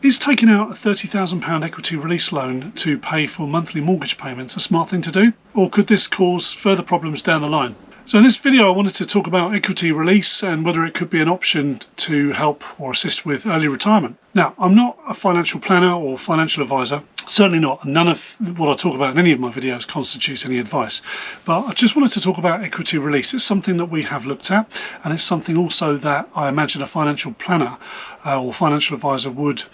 Is taking out a £30,000 equity release loan to pay for monthly mortgage payments a smart thing to do? Or could this cause further problems down the line? So in this video I wanted to talk about equity release and whether it could be an option to help or assist with early retirement. Now, I'm not a financial planner or financial advisor, certainly not. None of what I talk about in any of my videos constitutes any advice. But I just wanted to talk about equity release. It's something that we have looked at, and it's something also that I imagine a financial planner or financial advisor would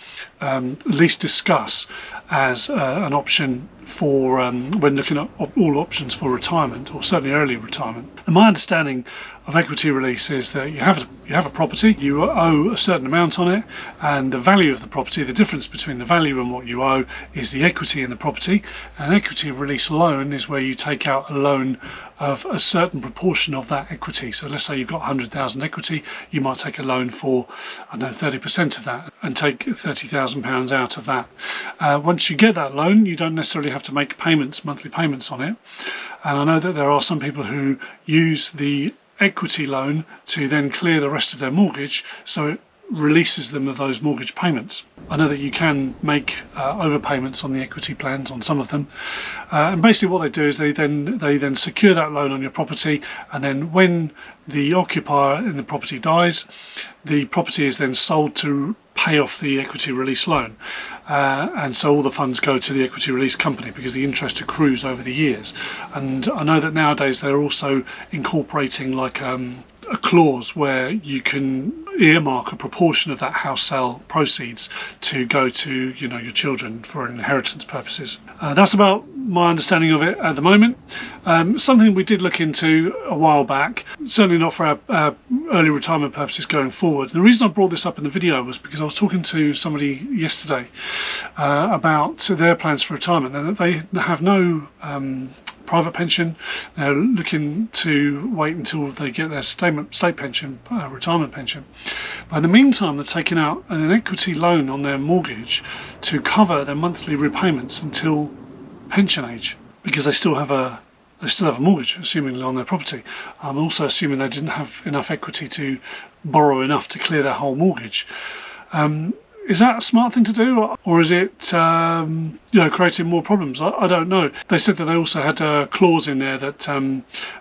at least discuss as an option for when looking at all options for retirement, or certainly early retirement. And my understanding of equity release is that you have a property, you owe a certain amount on it, and the value of the property, the difference between the value and what you owe, is the equity in the property. An equity release loan is where you take out a loan of a certain proportion of that equity. So let's say you've got 100,000 equity, you might take a loan for, I don't know, 30% of that and take £30,000 out of that. Once you get that loan, you don't necessarily have to make payments, monthly payments on it. And I know that there are some people who use the equity loan to then clear the rest of their mortgage, so it releases them of those mortgage payments. I know that you can make overpayments on the equity plans on some of them, and basically what they do is they then secure that loan on your property, and then when the occupier in the property dies, the property is then sold to pay off the equity release loan, and so all the funds go to the equity release company because the interest accrues over the years. And I know that nowadays they're also incorporating like a clause where you can earmark a proportion of that house sale proceeds to go to your children for inheritance purposes. That's about my understanding of it at the moment. Something we did look into a while back, certainly not for our early retirement purposes going forward. The reason I brought this up in the video was because I was talking to somebody yesterday about their plans for retirement, and they have no private pension. They're looking to wait until they get their state pension, retirement pension. But in the meantime, they're taking out an equity loan on their mortgage to cover their monthly repayments until pension age, because they still have a mortgage, assuming on their property. I'm also assuming they didn't have enough equity to borrow enough to clear their whole mortgage. Is that a smart thing to do, or is it creating more problems? I don't know. They said that they also had a clause in there that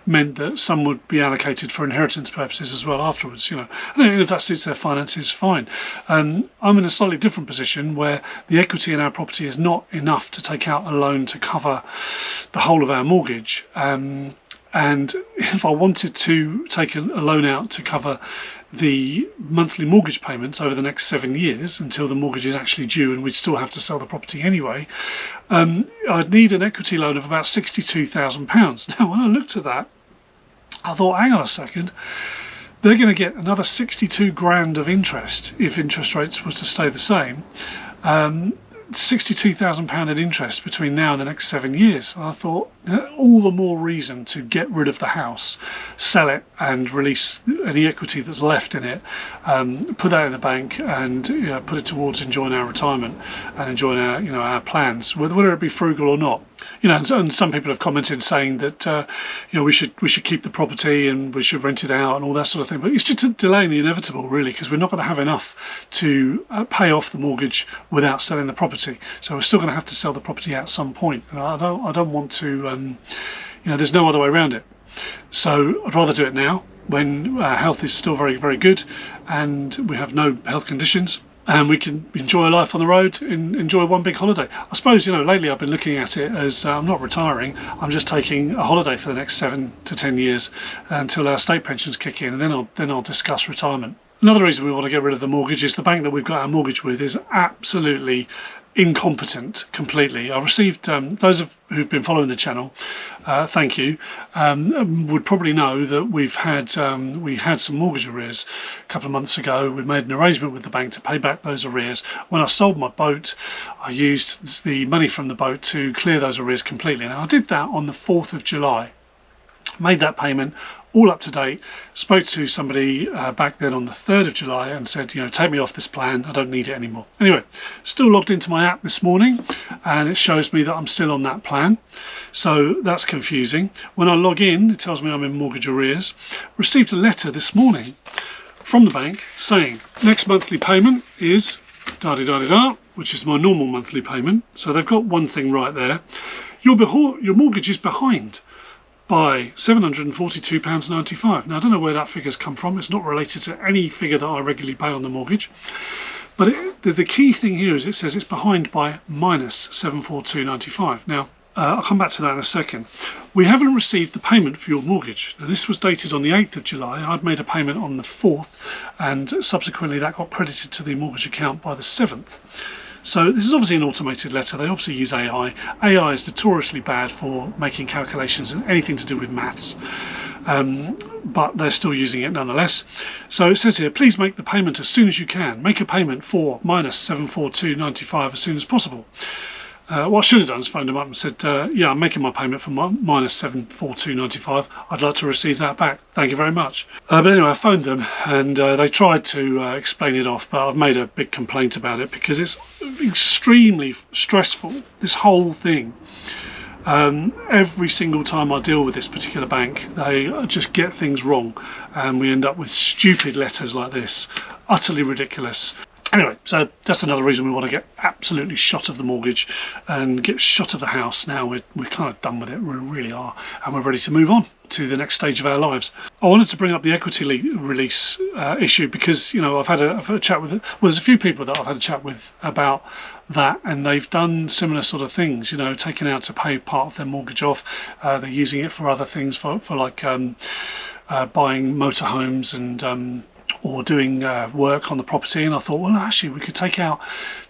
meant that some would be allocated for inheritance purposes as well afterwards. I don't know if that suits their finances, fine. I'm in a slightly different position where the equity in our property is not enough to take out a loan to cover the whole of our mortgage. And if I wanted to take a loan out to cover the monthly mortgage payments over the next 7 years until the mortgage is actually due and we'd still have to sell the property anyway, I'd need an equity loan of about £62,000. Now, when I looked at that, I thought, hang on a second, they're going to get another 62 grand of interest if interest rates were to stay the same. £62,000 in interest between now and the next 7 years. And I thought, all the more reason to get rid of the house, sell it and release any equity that's left in it, put that in the bank and put it towards enjoying our retirement and enjoying our our plans, whether it be frugal or not. And some people have commented saying that we should keep the property and we should rent it out and all that sort of thing. But it's just delaying the inevitable, really, because we're not going to have enough to pay off the mortgage without selling the property. So we're still going to have to sell the property at some point. And I don't want to. There's no other way around it. So I'd rather do it now when our health is still very, very good and we have no health conditions, and we can enjoy life on the road and enjoy one big holiday. I suppose, lately I've been looking at it as I'm not retiring, I'm just taking a holiday for the next 7 to 10 years until our state pensions kick in, and then I'll discuss retirement. Another reason we want to get rid of the mortgage is the bank that we've got our mortgage with is absolutely incompetent completely. I received, those who've been following the channel, thank you, would probably know that we had some mortgage arrears a couple of months ago. We made an arrangement with the bank to pay back those arrears. When I sold my boat, I used the money from the boat to clear those arrears completely. Now I did that on the 4th of July, made that payment, all up to date. Spoke to somebody back then on the 3rd of July and said, take me off this plan, I don't need it anymore. Anyway, still logged into my app this morning and it shows me that I'm still on that plan, so that's confusing. When I log in, it tells me I'm in mortgage arrears. Received a letter this morning from the bank saying next monthly payment is da-di-da-di-da, which is my normal monthly payment. So they've got one thing right there. Your mortgage is behind by £742.95. Now, I don't know where that figure's come from. It's not related to any figure that I regularly pay on the mortgage. But the key thing here is it says it's behind by minus £742.95. Now, I'll come back to that in a second. We haven't received the payment for your mortgage. Now, this was dated on the 8th of July. I'd made a payment on the 4th, and subsequently that got credited to the mortgage account by the 7th. So this is obviously an automated letter. They obviously use AI. AI is notoriously bad for making calculations and anything to do with maths. But they're still using it nonetheless. So it says here, please make the payment as soon as you can. Make a payment for minus £742.95 as soon as possible. What I should have done is phoned them up and said, yeah, I'm making my payment for minus £742.95. I'd like to receive that back. Thank you very much. But anyway, I phoned them and they tried to explain it off, but I've made a big complaint about it because it's extremely stressful, this whole thing. Every single time I deal with this particular bank, they just get things wrong and we end up with stupid letters like this. Utterly ridiculous. Anyway, so that's another reason we want to get absolutely shot of the mortgage and get shot of the house. Now we're kind of done with it, we really are, and we're ready to move on to the next stage of our lives. I wanted to bring up the equity release issue because, you know, I've had a chat with, well, there's a few people that I've had a chat with about that, and they've done similar sort of things, you know, taken out to pay part of their mortgage off. They're using it for other things, for like buying motorhomes and or doing work on the property. And I thought, well, actually we could take out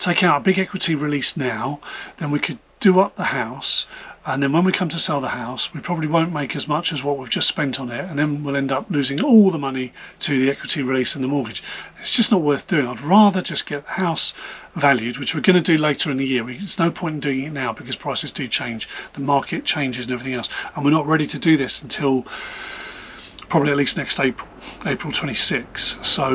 a big equity release now, then we could do up the house, and then when we come to sell the house we probably won't make as much as what we've just spent on it, and then we'll end up losing all the money to the equity release and the mortgage. It's just not worth doing. I'd rather just get the house valued, which we're going to do later in the year. There's no point in doing it now because prices do change, the market changes and everything else, and we're not ready to do this until probably at least next April 26. So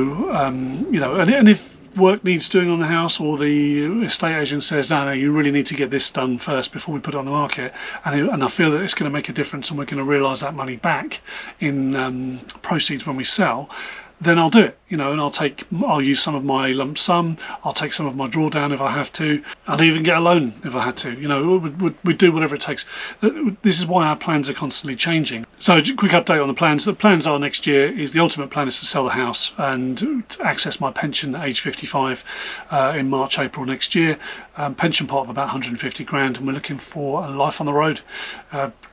you know, and if work needs doing on the house, or the estate agent says no, you really need to get this done first before we put it on the market, and I feel that it's going to make a difference and we're going to realise that money back in proceeds when we sell, then I'll do it, you know, and I'll use some of my lump sum, I'll take some of my drawdown if I have to, I'll even get a loan if I had to, you know, we'd do whatever it takes. This is why our plans are constantly changing. So quick update on the plans. The plans are next year is the ultimate plan is to sell the house and to access my pension at age 55 in March, April next year. Pension pot of about 150 grand, and we're looking for a life on the road,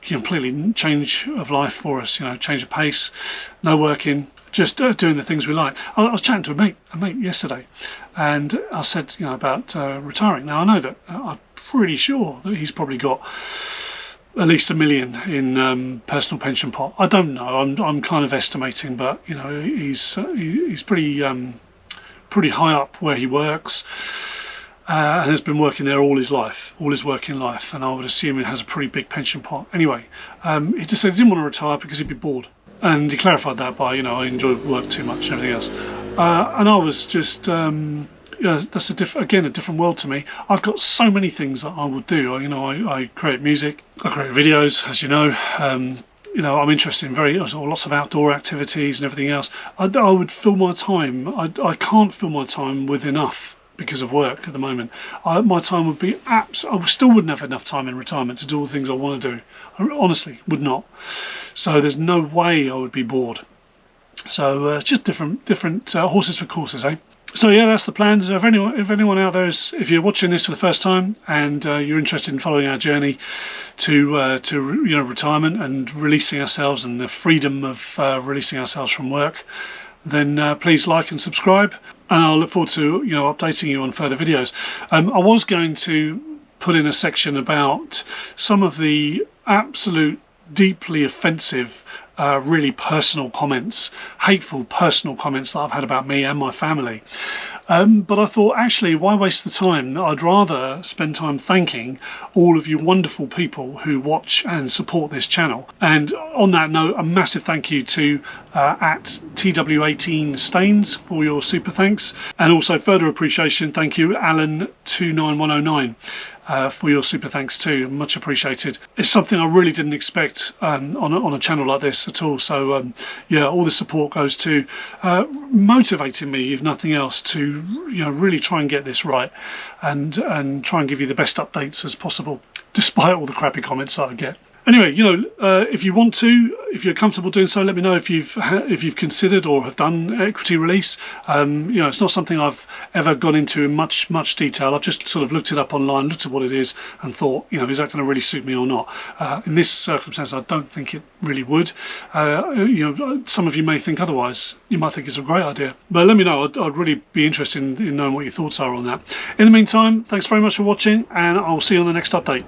completely change of life for us, you know, change of pace, no working, just doing the things we like. I was chatting to a mate yesterday, and I said, you know, about retiring. Now I know that I'm pretty sure that he's probably got at least $1 million in personal pension pot. I don't know. I'm kind of estimating, but you know, he's pretty high up where he works. And has been working there all his working life, and I would assume it has a pretty big pension pot. Anyway, he just said he didn't want to retire because he'd be bored. And he clarified that by, you know, I enjoy work too much and everything else. And I was just, you know, that's a different world to me. I've got so many things that I would do. You know, I create music, I create videos, as you know. You know, I'm interested in lots of outdoor activities and everything else. I would fill my time. I can't fill my time with enough because of work at the moment. My time would be I still wouldn't have enough time in retirement to do all the things I want to do. I honestly would not. So there's no way I would be bored. So just different horses for courses, eh? So yeah, that's the plan. So if anyone out there if you're watching this for the first time and you're interested in following our journey to you know, retirement and releasing ourselves and the freedom of releasing ourselves from work, then please like and subscribe, and I'll look forward to, you know, updating you on further videos. I was going to put in a section about some of the absolute deeply offensive, really personal comments, hateful personal comments that I've had about me and my family. But I thought, actually, why waste the time? I'd rather spend time thanking all of you wonderful people who watch and support this channel. And on that note, a massive thank you to at TW18 Stains for your super thanks. And also further appreciation, thank you, Alan29109. for your super thanks too. Much appreciated. It's something I really didn't expect on a channel like this at all. So yeah, all the support goes to motivating me, if nothing else, to really try and get this right, and try and give you the best updates as possible, despite all the crappy comments that I get. Anyway, if you want to, if you're comfortable doing so, let me know if you've considered or have done equity release. It's not something I've ever gone into in much detail. I've just sort of looked it up online, looked at what it is, and thought, is that going to really suit me or not? In this circumstance, I don't think it really would. Some of you may think otherwise. You might think it's a great idea, but let me know. I'd really be interested in knowing what your thoughts are on that. In the meantime, thanks very much for watching, and I'll see you on the next update.